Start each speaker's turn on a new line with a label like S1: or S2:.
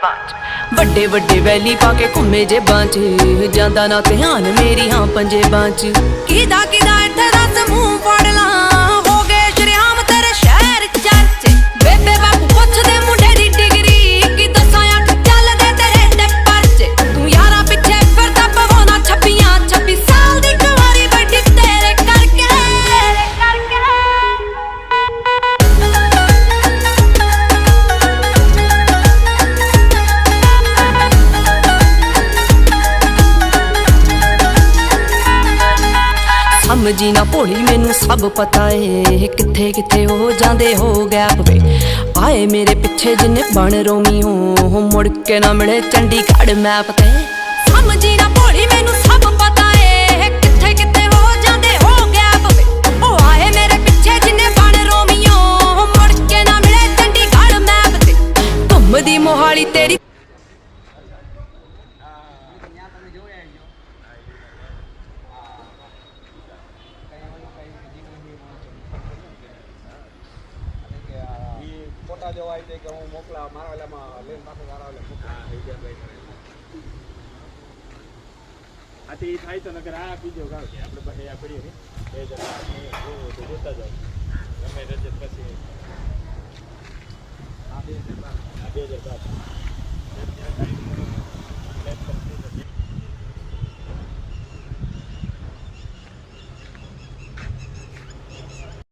S1: ਵੱਡੇ ਵੱਡੇ ਵੈਲੀ ਪਾ ਕੇ ਘੁੰਮੇ ਜੇ ਬਾਂਚ ਜਾਂਦਾ ਨਾ ਧਿਆਨ ਮੇਰੀ ਹਾਂ ਪੰਜੇ ਬਾਂਚ ਕਿਦਾ ਕਿਦਾ ਇੱਥੇ ਦੱਸ ਮੂੰਹ ਫੜ ਲਾਂ ਹੋ ਗਏ ਸ਼ਰਿਆਮ ਤੇਰੇ ਸ਼ਹਿਰ ਚਰਚੇ ਬੇਬੇ ਬਾਪੂ ਪੁੱਛਦੇ ਮੁੰਡੇ ਦੀ ਡਿਗਰੀ ਕਿ ਦੱਸਾਂ ਅੱਖ ਚੱਲਦੇ ਤੇਰੇ ਤੇ ਪਰਚੇ ਤੂੰ ਯਾਰਾਂ ਪਿੱਛੇ ਫਿਰਦਾ ਪਵਾਉਣਾ 26 ਸਾਲ ਦੀ ਕੁਵਾਰੀ ਵੱਡੀ ਤੇਰੇ ਕਰਕੇ ਸਮਝੀ ਨਾ ਭੋਲੀ ਮੈਨੂੰ ਸਭ ਪਤਾ ਏ ਕਿੱਥੇ ਕਿੱਥੇ ਹੋ ਜਾਂਦੇ ਹੋ ਗੈਪ ਵੇ ਆਏ ਮੇਰੇ ਪਿੱਛੇ ਜਿੰਨੇ ਬਣ ਰੋਮੀ ਹੋ ਮੁੜ ਕੇ ਨਾ ਮਿਲੇ ਚੰਡੀਗੜ੍ਹ ਮੈਪ ਤੇ ਸਮਝੀ ਨਾ ਭੋਲੀ ਮੈਨੂੰ ਸਭ ਪਤਾ ਏ ਕਿੱਥੇ ਕਿੱਥੇ ਹੋ ਜਾਂਦੇ ਹੋ ਗੈਪ ਵੇ ਉਹ ਆਏ ਮੇਰੇ ਪਿੱਛੇ ਜਿੰਨੇ ਬਣ ਰੋਮੀ ਹੋ ਮੁੜ ਕੇ ਨਾ ਮਿਲੇ ਚੰਡੀਗੜ੍ਹ ਮੈਪ ਤੇ ਘੁੰਮਦੀ ਮੋਹਾਲੀ ਤੇਰੀ
S2: ફોટા જેવા આવી કે હું મોકલા મારા ઓલામાં લઈને પાછો મારા ઓલે મોકલા થઈ ગયા ભાઈ આથી થાય તો નગર આ બીજો ગાવ કે આપણે પાસે આ પડીએ ને એ જરા તો જોતા જાવ ગમે રજત પછી આ 2012